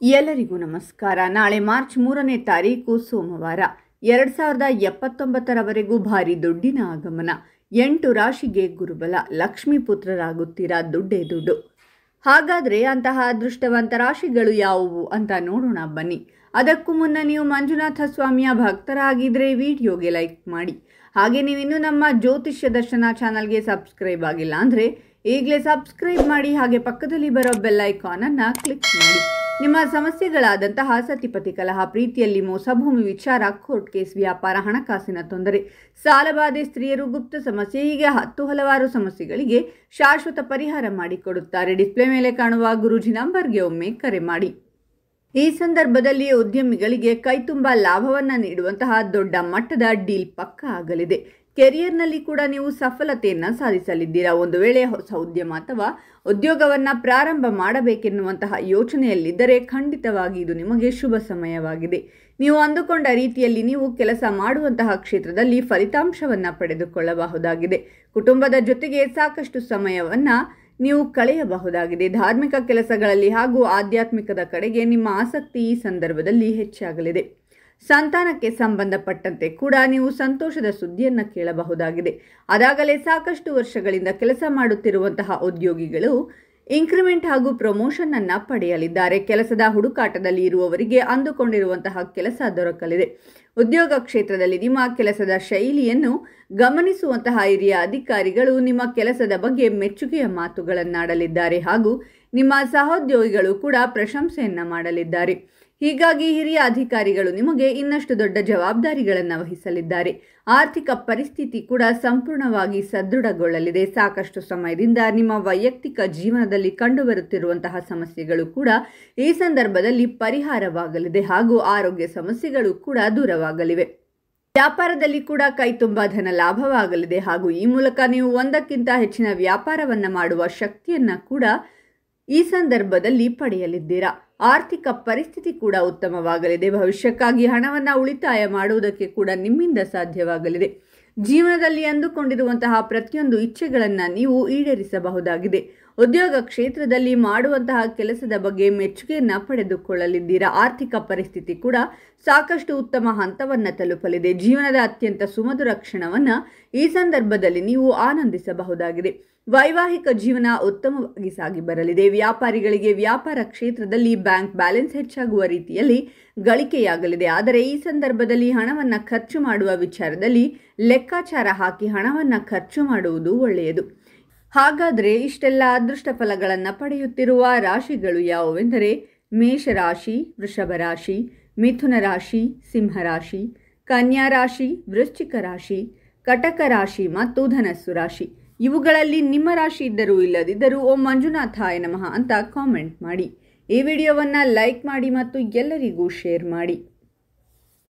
ಎಲ್ಲರಿಗೂ ನಮಸ್ಕಾರ. ನಾಳೆ ಮಾರ್ಚ್ 3ನೇ ತಾರೀಕು ಸೋಮವಾರ. 2079ರವರೆಗೂ ಭಾರಿ ದುಡ್ಡಿನ ಆಗಮನ. 8 ರಾಶಿಗೆ ಗುರುಬಲ. ಲಕ್ಷ್ಮೀ ಪುತ್ರರಾಗುತ್ತೀರಾ, ದುಡ್ಡೇ ದುಡ್ಡು. ಹಾಗಾದರೆ ಅಂತಹ ಅದೃಷ್ಟವಂತ ರಾಶಿಗಳು ಯಾವುವು ಅಂತ ನೋಡೋಣ ಬನ್ನಿ. ಅದಕ್ಕೂ ಮುನ್ನ ನೀವು ಮಂಜುನಾಥ ಸ್ವಾಮಿಯ ಭಕ್ತರಾಗಿದ್ದರೆ ವಿಡಿಯೋಗೆ ಲೈಕ್ ಮಾಡಿ. ಹಾಗೆ ನೀವಿನ್ನೂ ನಮ್ಮ ಜ್ಯೋತಿಷ್ಯ ದರ್ಶನ ಚಾನಲ್ಗೆ ಸಬ್ಸ್ಕ್ರೈಬ್ ಆಗಿಲ್ಲ ಅಂದರೆ ಈಗಲೇ ಸಬ್ಸ್ಕ್ರೈಬ್ ಮಾಡಿ. ಹಾಗೆ ಪಕ್ಕದಲ್ಲಿ ಬರೋ ಬೆಲ್ ಐಕಾನನ್ನು ಕ್ಲಿಕ್ ಮಾಡಿ. ನಿಮ್ಮ ಸಮಸ್ಯೆಗಳಾದಂತಹ ಸತಿಪತಿ ಕಲಹ, ಪ್ರೀತಿಯಲ್ಲಿ ಮೋಸ, ಭೂಮಿ ವಿಚಾರ, ಕೋರ್ಟ್ ಕೇಸ್, ವ್ಯಾಪಾರ, ಹಣಕಾಸಿನ ತೊಂದರೆ, ಸಾಲಬಾಧೆ, ಸ್ತ್ರೀಯರು, ಗುಪ್ತ ಸಮಸ್ಯೆ, ಹೀಗೆ ಹಲವಾರು ಸಮಸ್ಯೆಗಳಿಗೆ ಶಾಶ್ವತ ಪರಿಹಾರ ಮಾಡಿಕೊಡುತ್ತಾರೆ. ಡಿಸ್ಪ್ಲೇ ಮೇಲೆ ಕಾಣುವ ಗುರೂಜಿ ನಂಬರ್ಗೆ ಒಮ್ಮೆ ಕರೆ ಮಾಡಿ. ಈ ಸಂದರ್ಭದಲ್ಲಿ ಉದ್ಯಮಿಗಳಿಗೆ ಕೈತುಂಬ ಲಾಭವನ್ನು ನೀಡುವಂತಹ ದೊಡ್ಡ ಮಟ್ಟದ ಡೀಲ್ ಪಕ್ಕ ಆಗಲಿದೆ. ಕೆರಿಯರ್ನಲ್ಲಿ ಕೂಡ ನೀವು ಸಫಲತೆಯನ್ನು ಸಾಧಿಸಲಿದ್ದೀರಾ. ಒಂದು ವೇಳೆ ಹೊಸ ಉದ್ಯಮ ಅಥವಾ ಉದ್ಯೋಗವನ್ನು ಪ್ರಾರಂಭ ಮಾಡಬೇಕೆನ್ನುವಂತಹ ಯೋಚನೆಯಲ್ಲಿದ್ದರೆ ಖಂಡಿತವಾಗಿ ಇದು ನಿಮಗೆ ಶುಭ ಸಮಯವಾಗಿದೆ. ನೀವು ಅಂದುಕೊಂಡ ರೀತಿಯಲ್ಲಿ ನೀವು ಕೆಲಸ ಮಾಡುವಂತಹ ಕ್ಷೇತ್ರದಲ್ಲಿ ಫಲಿತಾಂಶವನ್ನು ಪಡೆದುಕೊಳ್ಳಬಹುದಾಗಿದೆ. ಕುಟುಂಬದ ಜೊತೆಗೆ ಸಾಕಷ್ಟು ಸಮಯವನ್ನು ನೀವು ಕಳೆಯಬಹುದಾಗಿದೆ. ಧಾರ್ಮಿಕ ಕೆಲಸಗಳಲ್ಲಿ ಹಾಗೂ ಆಧ್ಯಾತ್ಮಿಕದ ಕಡೆಗೆ ನಿಮ್ಮ ಆಸಕ್ತಿ ಈ ಸಂದರ್ಭದಲ್ಲಿ ಹೆಚ್ಚಾಗಲಿದೆ. ಸಂತಾನಕ್ಕೆ ಸಂಬಂಧಪಟ್ಟಂತೆ ಕೂಡ ನೀವು ಸಂತೋಷದ ಸುದ್ದಿಯನ್ನು ಕೇಳಬಹುದಾಗಿದೆ. ಅದಾಗಲೇ ಸಾಕಷ್ಟು ವರ್ಷಗಳಿಂದ ಕೆಲಸ ಮಾಡುತ್ತಿರುವಂತಹ ಉದ್ಯೋಗಿಗಳು ಇನ್ಕ್ರಿಮೆಂಟ್ ಹಾಗೂ ಪ್ರಮೋಷನ್ ಅನ್ನು ಪಡೆಯಲಿದ್ದಾರೆ. ಕೆಲಸದ ಹುಡುಕಾಟದಲ್ಲಿ ಇರುವವರಿಗೆ ಅಂದುಕೊಂಡಿರುವಂತಹ ಕೆಲಸ ದೊರಕಲಿದೆ. ಉದ್ಯೋಗ ಕ್ಷೇತ್ರದಲ್ಲಿ ನಿಮ್ಮ ಕೆಲಸದ ಶೈಲಿಯನ್ನು ಗಮನಿಸುವಂತಹ ಹಿರಿಯ ಅಧಿಕಾರಿಗಳು ನಿಮ್ಮ ಕೆಲಸದ ಬಗ್ಗೆ ಮೆಚ್ಚುಗೆಯ ಮಾತುಗಳನ್ನಾಡಲಿದ್ದಾರೆ ಹಾಗೂ ನಿಮ್ಮ ಸಹೋದ್ಯೋಗಿಗಳು ಕೂಡ ಪ್ರಶಂಸೆಯನ್ನು ಮಾಡಲಿದ್ದಾರೆ. ಹೀಗಾಗಿ ಹಿರಿಯ ಅಧಿಕಾರಿಗಳು ನಿಮಗೆ ಇನ್ನಷ್ಟು ದೊಡ್ಡ ಜವಾಬ್ದಾರಿಗಳನ್ನು ವಹಿಸಲಿದ್ದಾರೆ. ಆರ್ಥಿಕ ಪರಿಸ್ಥಿತಿ ಕೂಡ ಸಂಪೂರ್ಣವಾಗಿ ಸದೃಢಗೊಳ್ಳಲಿದೆ. ಸಾಕಷ್ಟು ಸಮಯದಿಂದ ನಿಮ್ಮ ವೈಯಕ್ತಿಕ ಜೀವನದಲ್ಲಿ ಕಂಡುಬರುತ್ತಿರುವಂತಹ ಸಮಸ್ಯೆಗಳು ಕೂಡ ಈ ಸಂದರ್ಭದಲ್ಲಿ ಪರಿಹಾರವಾಗಲಿದೆ ಹಾಗೂ ಆರೋಗ್ಯ ಸಮಸ್ಯೆಗಳು ಕೂಡ ದೂರವಾಗಲಿವೆ. ವ್ಯಾಪಾರದಲ್ಲಿ ಕೂಡ ಕೈತುಂಬ ಧನ ಲಾಭವಾಗಲಿದೆ ಹಾಗೂ ಈ ಮೂಲಕ ನೀವು ಒಂದಕ್ಕಿಂತ ಹೆಚ್ಚಿನ ವ್ಯಾಪಾರವನ್ನು ಮಾಡುವ ಶಕ್ತಿಯನ್ನು ಕೂಡ ಈ ಸಂದರ್ಭದಲ್ಲಿ ಪಡೆಯಲಿದ್ದೀರಾ. ಆರ್ಥಿಕ ಪರಿಸ್ಥಿತಿ ಕೂಡ ಉತ್ತಮವಾಗಲಿದೆ. ಭವಿಷ್ಯಕ್ಕಾಗಿ ಹಣವನ್ನು ಉಳಿತಾಯ ಮಾಡುವುದಕ್ಕೆ ಕೂಡ ನಿಮ್ಮಿಂದ ಸಾಧ್ಯವಾಗಲಿದೆ. ಜೀವನದಲ್ಲಿ ಅಂದುಕೊಂಡಿರುವಂತಹ ಪ್ರತಿಯೊಂದು ಇಚ್ಛೆಗಳನ್ನು ನೀವು ಈಡೇರಿಸಬಹುದಾಗಿದೆ. ಉದ್ಯೋಗ ಕ್ಷೇತ್ರದಲ್ಲಿ ಮಾಡುವಂತಹ ಕೆಲಸದ ಬಗ್ಗೆ ಮೆಚ್ಚುಗೆಯನ್ನು ಪಡೆದುಕೊಳ್ಳಲಿದ್ದೀರಾ. ಆರ್ಥಿಕ ಪರಿಸ್ಥಿತಿ ಕೂಡ ಸಾಕಷ್ಟು ಉತ್ತಮ ಹಂತವನ್ನು ತಲುಪಲಿದೆ. ಜೀವನದ ಅತ್ಯಂತ ಸುಮಧುರ ಕ್ಷಣವನ್ನು ಈ ಸಂದರ್ಭದಲ್ಲಿ ನೀವು ಆನಂದಿಸಬಹುದಾಗಿದೆ. ವೈವಾಹಿಕ ಜೀವನ ಉತ್ತಮವಾಗಿ ಸಾಗಿ ಬರಲಿದೆ. ವ್ಯಾಪಾರಿಗಳಿಗೆ ವ್ಯಾಪಾರ ಕ್ಷೇತ್ರದಲ್ಲಿ ಬ್ಯಾಂಕ್ ಬ್ಯಾಲೆನ್ಸ್ ಹೆಚ್ಚಾಗುವ ರೀತಿಯಲ್ಲಿ ಗಳಿಕೆಯಾಗಲಿದೆ. ಆದರೆ ಈ ಸಂದರ್ಭದಲ್ಲಿ ಹಣವನ್ನು ಖರ್ಚು ಮಾಡುವ ವಿಚಾರದಲ್ಲಿ ಲೆಕ್ಕಾಚಾರ ಹಾಕಿ ಹಣವನ್ನು ಖರ್ಚು ಮಾಡುವುದು ಒಳ್ಳೆಯದು. ಹಾಗಾದರೆ ಇಷ್ಟೆಲ್ಲ ಅದೃಷ್ಟ ಫಲಗಳನ್ನು ಪಡೆಯುತ್ತಿರುವ ರಾಶಿಗಳು ಯಾವುವೆಂದರೆ ಮೇಷರಾಶಿ, ವೃಷಭ ರಾಶಿ, ಮಿಥುನ ರಾಶಿ, ಸಿಂಹರಾಶಿ, ಕನ್ಯಾ ರಾಶಿ, ವೃಶ್ಚಿಕ ರಾಶಿ, ಕಟಕ ರಾಶಿ ಮತ್ತು ಧನಸ್ಸು ರಾಶಿ. ಇವುಗಳಲ್ಲಿ ನಿಮ್ಮ ರಾಶಿ ಇದ್ದರೂ ಇಲ್ಲದಿದ್ದರೂ ಓಂ ಮಂಜುನಾಥಾಯ ನಮಃ ಅಂತ ಕಾಮೆಂಟ್ ಮಾಡಿ. ಈ ವಿಡಿಯೋವನ್ನು ಲೈಕ್ ಮಾಡಿ ಮತ್ತು ಎಲ್ಲರಿಗೂ ಶೇರ್ ಮಾಡಿ.